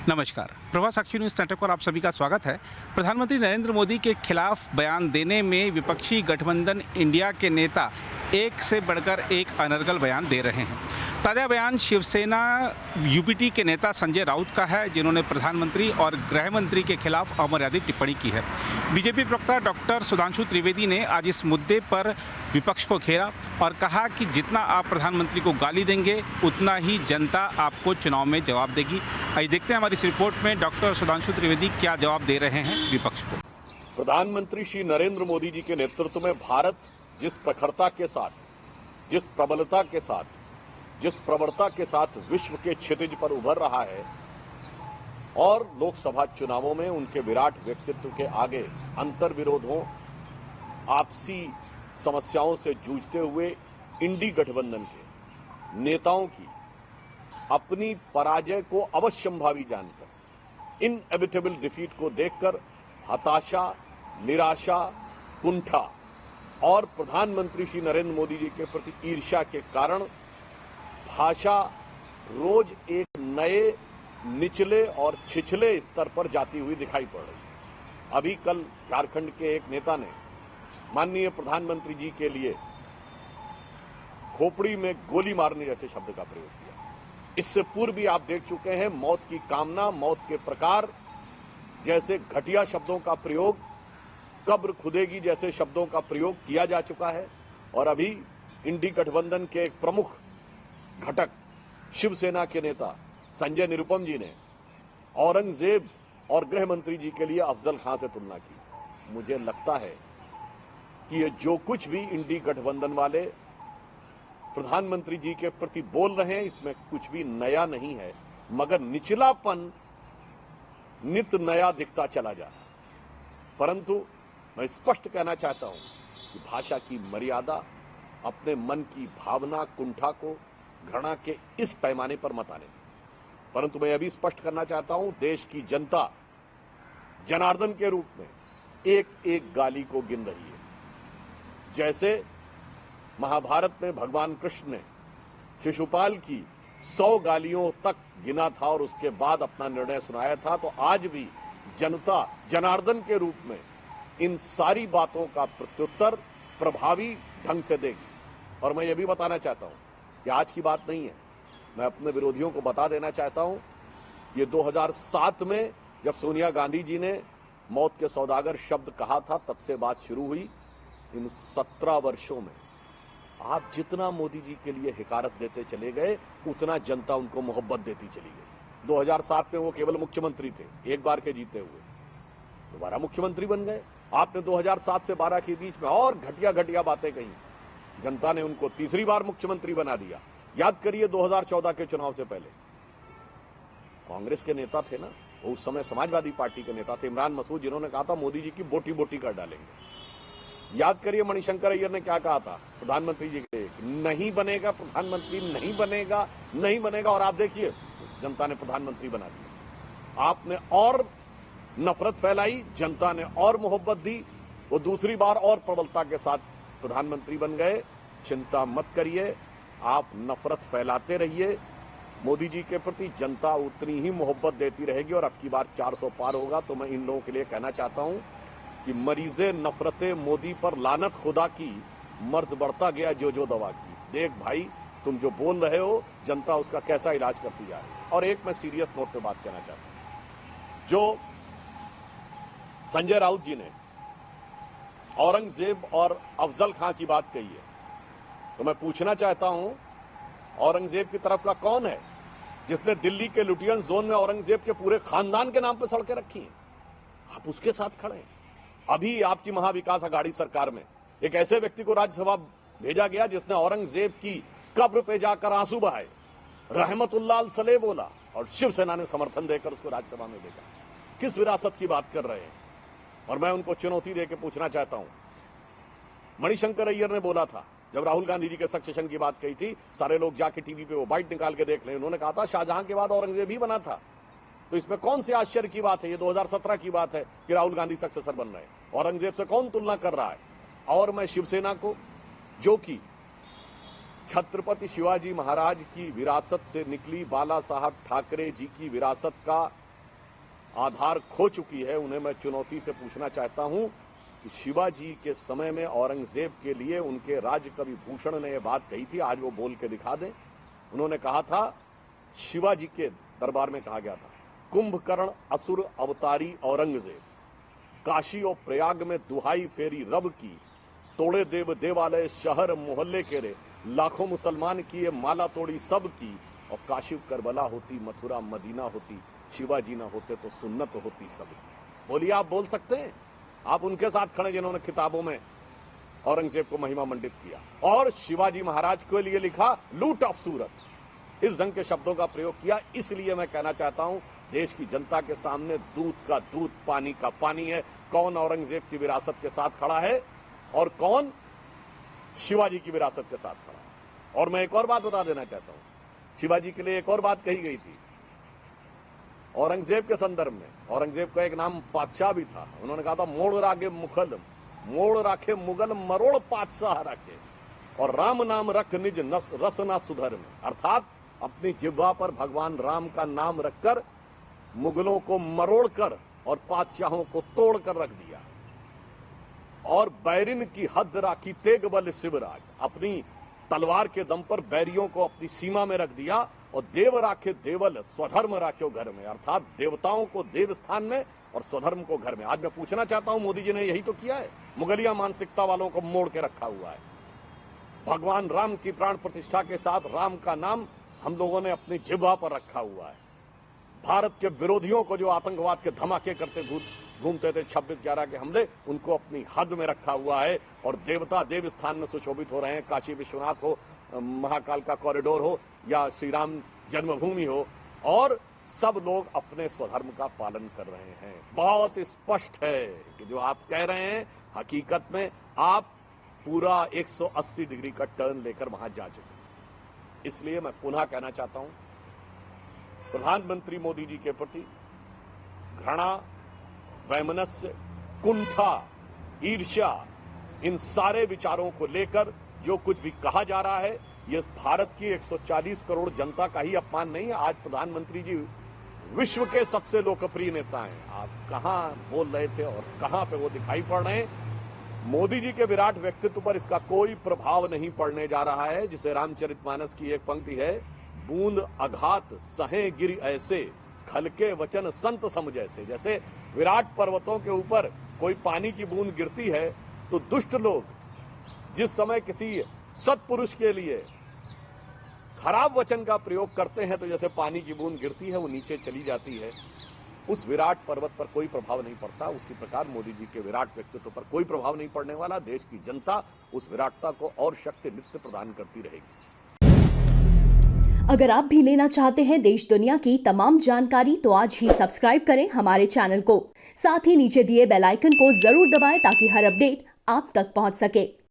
नमस्कार। प्रभा साक्षी news network पर आप सभी का स्वागत है। प्रधानमंत्री नरेंद्र मोदी के खिलाफ बयान देने में विपक्षी गठबंधन इंडिया के नेता एक से बढ़कर एक अनर्गल बयान दे रहे हैं। ताज़ा बयान शिवसेना यूपीटी के नेता संजय राउत का है, जिन्होंने प्रधानमंत्री और गृह मंत्री के खिलाफ अमर्यादित टिप्पणी की है। बीजेपी प्रवक्ता डॉक्टर सुधांशु त्रिवेदी ने आज इस मुद्दे पर विपक्ष को घेरा और कहा कि जितना आप प्रधानमंत्री को गाली देंगे उतना ही जनता आपको चुनाव में जवाब देगी। आइए देखते हैं हमारी इस रिपोर्ट में डॉक्टर सुधांशु त्रिवेदी क्या जवाब दे रहे हैं विपक्ष को। प्रधानमंत्री श्री नरेंद्र मोदी जी के नेतृत्व में भारत जिस प्रखरता के साथ, जिस प्रबलता के साथ, जिस प्रवणता के साथ विश्व के क्षितिज पर उभर रहा है और लोकसभा चुनावों में उनके विराट व्यक्तित्व के आगे अंतर्विरोधों, आपसी समस्याओं से जूझते हुए इंडी गठबंधन के नेताओं की अपनी पराजय को अवश्यंभावी जानकर, इनएविटेबल डिफीट को देखकर हताशा, निराशा, कुंठा और प्रधानमंत्री श्री नरेंद्र मोदी जी के प्रति ईर्ष्या के कारण भाषा रोज एक नए निचले और छिछले स्तर पर जाती हुई दिखाई पड़ रही है। अभी कल झारखंड के एक नेता ने माननीय प्रधानमंत्री जी के लिए खोपड़ी में गोली मारने जैसे शब्द का प्रयोग किया। इससे पूर्व भी आप देख चुके हैं मौत की कामना, मौत के प्रकार जैसे घटिया शब्दों का प्रयोग, कब्र खुदेगी जैसे शब्दों का प्रयोग किया जा चुका है। और अभी इंडी गठबंधन के एक प्रमुख घटक शिवसेना के नेता संजय निरुपम जी ने औरंगजेब और गृह मंत्री जी के लिए अफजल खां से तुलना की। मुझे लगता है कि ये जो कुछ भी इंडी गठबंधन वाले प्रधानमंत्री जी के प्रति बोल रहे हैं इसमें कुछ भी नया नहीं है, मगर निचलापन नित नया दिखता चला जा रहा है। परंतु मैं स्पष्ट कहना चाहता हूं कि भाषा की मर्यादा, अपने मन की भावना, कुंठा को घृणा के इस पैमाने पर मत आने दें। परंतु मैं यह भी स्पष्ट करना चाहता हूं, देश की जनता जनार्दन के रूप में एक एक गाली को गिन रही है। जैसे महाभारत में भगवान कृष्ण ने शिशुपाल की 100 गालियों तक गिना था और उसके बाद अपना निर्णय सुनाया था, तो आज भी जनता जनार्दन के रूप में इन सारी बातों का प्रत्युत्तर प्रभावी ढंग से देगी। और मैं यह भी बताना चाहता हूं कि आज की बात नहीं है, मैं अपने विरोधियों को बता देना चाहता हूं, ये 2007 में जब सोनिया गांधी जी ने मौत के सौदागर शब्द कहा था तब से बात शुरू हुई। इन 17 वर्षों में आप जितना मोदी जी के लिए हिकारत देते चले गए उतना जनता उनको मोहब्बत देती चली गई। 2007 में वो केवल मुख्यमंत्री थे, एक बार के जीते हुए, दोबारा मुख्यमंत्री बन गए। आपने 2007 से 12 के बीच में और घटिया घटिया बातें कही, जनता ने उनको तीसरी बार मुख्यमंत्री बना दिया। याद करिए 2014 के चुनाव से पहले कांग्रेस के नेता थे ना, वो उस समय समाजवादी पार्टी के नेता थे इमरान मसूद, जिन्होंने कहा था मोदी जी की बोटी बोटी कर डालेंगे। याद करिए मणिशंकर अय्यर ने क्या कहा था प्रधानमंत्री जी के, नहीं बनेगा प्रधानमंत्री, नहीं बनेगा, नहीं बनेगा, और आप देखिए जनता ने प्रधानमंत्री बना दिया। आपने और नफरत फैलाई, जनता ने और मोहब्बत दी, वो दूसरी बार और प्रबलता के साथ प्रधानमंत्री बन गए। चिंता मत करिए, आप नफरत फैलाते रहिए, मोदी जी के प्रति जनता उतनी ही मोहब्बत देती रहेगी और अब की बार 400 पार होगा। तो मैं इन लोगों के लिए कहना चाहता हूं कि मरीजे नफरते मोदी पर लानत खुदा की, मर्ज बढ़ता गया जो जो दवा की। देख भाई, तुम जो बोल रहे हो जनता उसका कैसा इलाज करती जा रही है। और एक मैं सीरियस नोट पे बात कहना चाहता हूं, जो संजय राउत जी ने औरंगजेब और अफजल खां की बात कही है, तो मैं पूछना चाहता हूं औरंगजेब की तरफ का कौन है जिसने दिल्ली के लुटियन जोन में औरंगजेब के पूरे खानदान के नाम पर सड़कें रखी हैं? आप उसके साथ खड़े हैं। अभी आपकी महाविकास अघाड़ी सरकार में एक ऐसे व्यक्ति को राज्यसभा भेजा गया जिसने औरंगजेब की कब्र पे जाकर आंसू बहाए, रहमतुल्लाह सलेह बोला, और शिवसेना ने समर्थन देकर उसको राज्यसभा में भेजा। किस विरासत की बात कर रहे हैं? और मैं उनको चुनौती देकर पूछना चाहता हूं, मणिशंकर अय्यर ने बोला था जब राहुल गांधी जी के सक्सेशन की बात कही थी, सारे लोग जाके टीवी पे वो बाइट निकाल के देख लें, उन्होंने कहा था शाहजहां के बाद औरंगजेब ही बना था। तो इसमें कौन सी आश्चर्य की बात है? ये 2017 की बात है कि राहुल गांधी सक्सेसर बन रहे हैं। औरंगजेब से कौन तुलना कर रहा है? और मैं शिवसेना को, जो कि छत्रपति शिवाजी महाराज की विरासत से निकली बाला साहब ठाकरे जी की विरासत का आधार खो चुकी है, उन्हें मैं चुनौती से पूछना चाहता हूं कि शिवाजी के समय में औरंगजेब के लिए उनके राजकवि भूषण ने यह बात कही थी, आज वो बोल के दिखा दें। उन्होंने कहा था, शिवाजी के दरबार में कहा गया था, कुंभकर्ण असुर अवतारी औरंगजेब, काशी और प्रयाग में दुहाई फेरी रब की, तोड़े देव देवालय शहर मोहल्ले केरे, लाखों मुसलमान किए माला तोड़ी सब की, और काशी करबला होती, मथुरा मदीना होती, शिवाजी ना होते तो सुन्नत होती सबकी। बोलिए, आप बोल सकते हैं? आप उनके साथ खड़े जिन्होंने किताबों में औरंगजेब को महिमा मंडित किया और शिवाजी महाराज के लिए लिखा लूट ऑफ सूरत, इस ढंग के शब्दों का प्रयोग किया। इसलिए मैं कहना चाहता हूं, देश की जनता के सामने दूध का दूध, पानी का पानी है। कौन औरंगजेब की विरासत के साथ खड़ा है और कौन शिवाजी की विरासत के साथ खड़ा है। और मैं एक और बात बता देना चाहता हूं, शिवाजी के लिए एक और बात कही गई थी औरंगजेब के संदर्भ में। औरंगजेब का एक नाम पातशाह भी था। उन्होंने कहा था, मोड़ रागे मुखल, मोड़ राखे मुगल, मरोड़ पातशाह रखे, और राम नाम रख निज नस रसना सुधर में। अर्थात अपनी जिह्वा पर भगवान राम का नाम रखकर मुगलों को मरोड़कर और पातशाहों को तोड़कर रख दिया, और बैरिन की हद राखी तेग बल शिवराज, अपनी तलवार के दम पर बैरियों को अपनी सीमा में रख दिया, और देव राखे देवल, स्वधर्म राख्यो घर में। अर्थात देवताओं को देव स्थान में और स्वधर्म को घर में। आज मैं पूछना चाहता हूं, मोदी जी ने यही तो किया है। मुगलिया मानसिकता वालों को मोड़ के रखा हुआ है। भगवान राम की प्राण प्रतिष्ठा के साथ राम का नाम हम लोगों ने अपनी जिह्वा पर रखा हुआ है। भारत के विरोधियों को जो आतंकवाद के धमाके करते घूमते थे, 26/11 के हमले, उनको अपनी हद में रखा हुआ है। और देवता देव स्थान में सुशोभित हो रहे हैं। काशी विश्वनाथ हो, महाकाल का कॉरिडोर हो, या श्री राम जन्मभूमि हो, और सब लोग अपने स्वधर्म का पालन कर रहे हैं। बहुत स्पष्ट है कि जो आप कह रहे हैं, हकीकत में आप पूरा 180 डिग्री का टर्न लेकर वहां जा चुके। इसलिए मैं पुनः कहना चाहता हूं, प्रधानमंत्री मोदी जी के प्रति घृणा, वैमनस्य, कुंठा, ईर्ष्या, इन सारे विचारों को लेकर जो कुछ भी कहा जा रहा है, यह भारत की 140 करोड़ जनता का ही अपमान नहीं है। आज प्रधानमंत्री जी विश्व के सबसे लोकप्रिय नेता हैं। आप कहां बोल रहे थे और कहां पे वो दिखाई पड़ रहे हैं। मोदी जी के विराट व्यक्तित्व पर इसका कोई प्रभाव नहीं पड़ने जा रहा है। जिसे रामचरितमानस की एक पंक्ति है, बूंद अघात सहे गिर ऐसे, खलके वचन संत सम जैसे। जैसे विराट पर्वतों के ऊपर कोई पानी की बूंद गिरती है, तो दुष्ट लोग जिस समय किसी सत्पुरुष के लिए खराब वचन का प्रयोग करते हैं, तो जैसे पानी की बूंद गिरती है, वो नीचे चली जाती है। उस विराट पर्वत पर कोई प्रभाव नहीं पड़ता। उसी प्रकार मोदी जी के विराट व्यक्तित्व पर कोई प्रभाव नहीं पड़ने वाला। देश की जनता उस विराटता को और शक्ति नित्य प्रदान करती रहेगी। अगर आप भी लेना चाहते हैं देश दुनिया की तमाम जानकारी, तो आज ही सब्सक्राइब करें हमारे चैनल को। साथ ही नीचे दिए बेल आइकन को जरूर दबाएं ताकि हर अपडेट आप तक पहुंच सके।